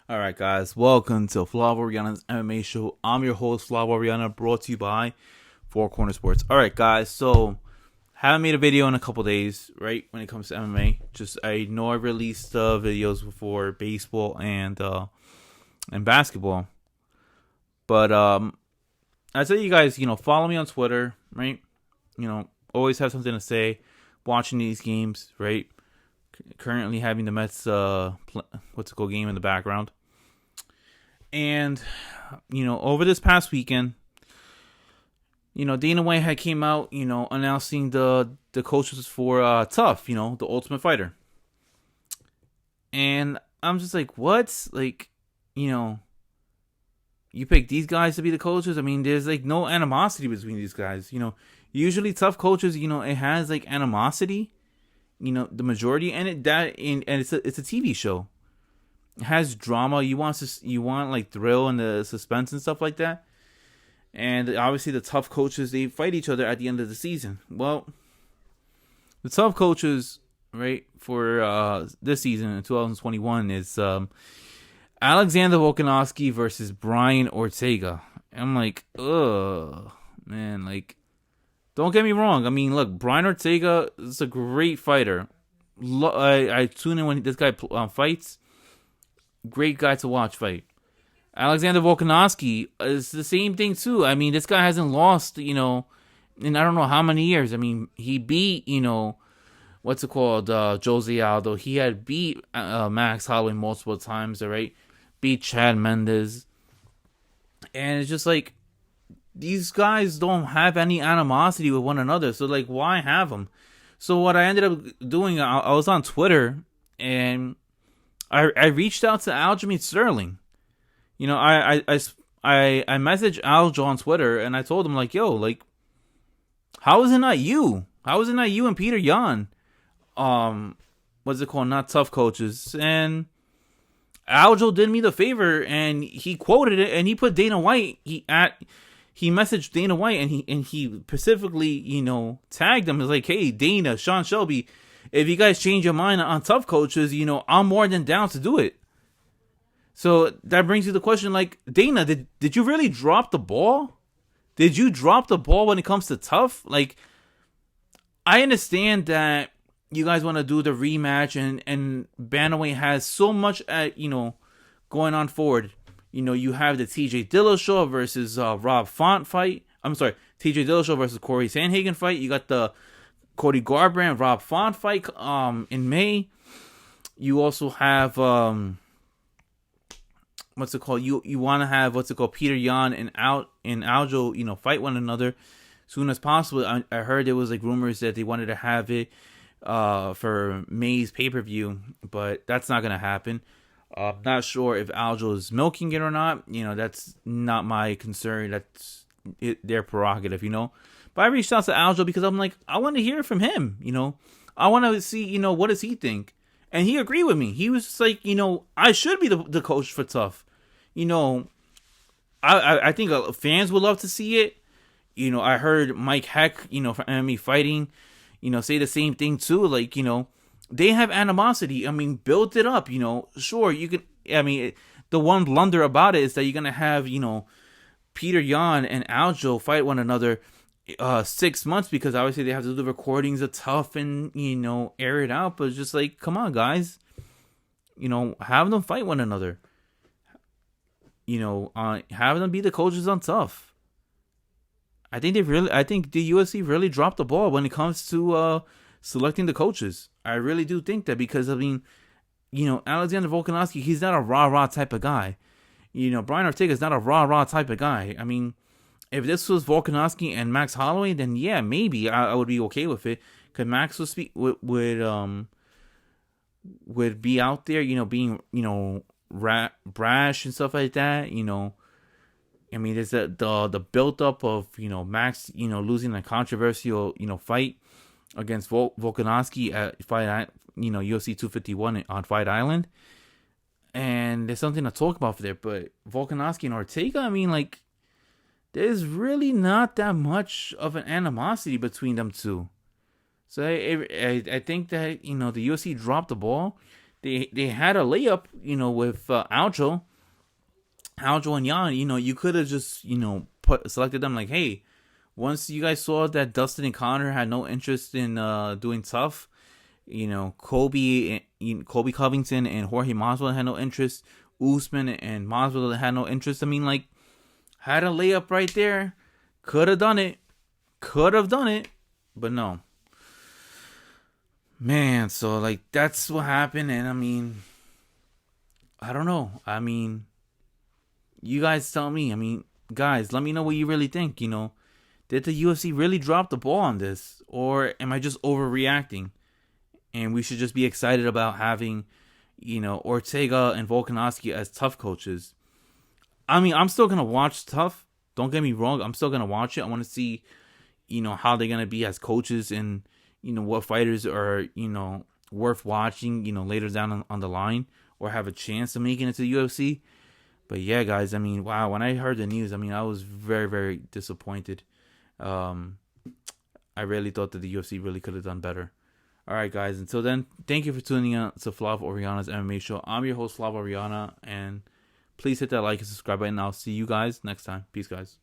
All right, guys, welcome to Flav Oriana's MMA show. I'm your host, Flav Oriana, brought to you by Four Corner Sports. All right, guys, so haven't made a video in a couple days, right? When it comes to MMA, I know I released videos before baseball and basketball, but I tell you guys, follow me on Twitter, right? Always have something to say. Watching these games, right? Currently having the Mets game in the background. And over this past weekend, Dana White had came out, announcing the coaches for TUF, the Ultimate Fighter. And I'm just like, what? Like, you pick these guys to be the coaches? I mean, there's like no animosity between these guys. Usually TUF coaches, it has like animosity. The majority, and it's a TV show. It has drama. You want like thrill and the suspense and stuff like that. And obviously the TUF coaches, they fight each other at the end of the season. Well, the TUF coaches, right, for this season in 2021 is Alexander Volkanovski versus Brian Ortega. I'm like, ugh, man, like, don't get me wrong. I mean, look, Brian Ortega is a great fighter. I tune in when this guy fights. Great guy to watch fight. Alexander Volkanovski is the same thing too. I mean, this guy hasn't lost, in I don't know how many years. I mean, he beat, Jose Aldo. He had beat Max Holloway multiple times, all right? Beat Chad Mendes. And it's just like, these guys don't have any animosity with one another. So, like, why have them? So, what I ended up doing, I was on Twitter, and I reached out to Aljamain Sterling. I messaged Aljo on Twitter, and I told him, like, yo, like, how is it not you? How is it not you and Petr Yan? What's it called? Not TUF coaches. And Aljo did me the favor, and he quoted it, and he put Dana White. He messaged Dana White, and he specifically, tagged him. He's like, hey, Dana, Sean Shelby, if you guys change your mind on TUF coaches, I'm more than down to do it. So that brings you the question, like, Dana, did you really drop the ball? Did you drop the ball when it comes to TUF? Like, I understand that you guys want to do the rematch, and Bantamweight has so much going on forward. You have the TJ Dillashaw versus Rob Font fight. I'm sorry, TJ Dillashaw versus Corey Sandhagen fight. You got the Cody Garbrandt Rob Font fight in May. You also have what's it called? You want to have Petr Yan and Aljo fight one another as soon as possible. I heard there was like rumors that they wanted to have it for May's pay-per-view, but that's not gonna happen. I'm not sure if Aljo is milking it or not. That's not my concern. That's their prerogative, But I reached out to Aljo because I'm like, I want to hear from him, I want to see, what does he think? And he agreed with me. He was just like, I should be the coach for TUF. I think fans would love to see it. I heard Mike Heck, from MMA Fighting, say the same thing too. Like, they have animosity. I mean, build it up, Sure, you can. I mean, the one blunder about it is that you're going to have, Petr Yan and Aljo fight one another 6 months because obviously they have to do the recordings of TUF and, air it out. But it's just like, come on, guys. Have them fight one another. Have them be the coaches on TUF. I think the UFC really dropped the ball when it comes to selecting the coaches. I really do think that because, I mean, Alexander Volkanovski, he's not a rah-rah type of guy. Brian Ortega is not a rah-rah type of guy. I mean, if this was Volkanovski and Max Holloway, then yeah, maybe I would be okay with it. Because Max would be out there, being, brash and stuff like that, I mean, there's the build up of, Max, losing a controversial, fight against Volkanovski at UFC 251 on Fight Island. And there's something to talk about there. But Volkanovski and Ortega, I mean, like, there's really not that much of an animosity between them two. So I think that, the UFC dropped the ball. they had a layup, with Aljo and Jan. You could have just selected them like, hey, once you guys saw that Dustin and Connor had no interest in doing TUF, Kobe Covington and Jorge Masvidal had no interest. Usman and Masvidal had no interest. I mean, like, had a layup right there. Could have done it. But no. Man, so, like, that's what happened. And, I mean, I don't know. I mean, you guys tell me. I mean, guys, let me know what you really think, Did the UFC really drop the ball on this? Or am I just overreacting? And we should just be excited about having, Ortega and Volkanovski as TUF coaches. I mean, I'm still going to watch TUF. Don't get me wrong. I'm still going to watch it. I want to see, how they're going to be as coaches and, what fighters are, worth watching, later down on the line or have a chance of making it to the UFC. But yeah, guys, I mean, wow, when I heard the news, I mean, I was very, very disappointed. I really thought that the UFC really could have done better. All right, guys, until then, thank you for tuning in to Flav Oriana's MMA show. I'm your host, Flav Oriana, and please hit that like and subscribe button. I'll see you guys next time. Peace, guys.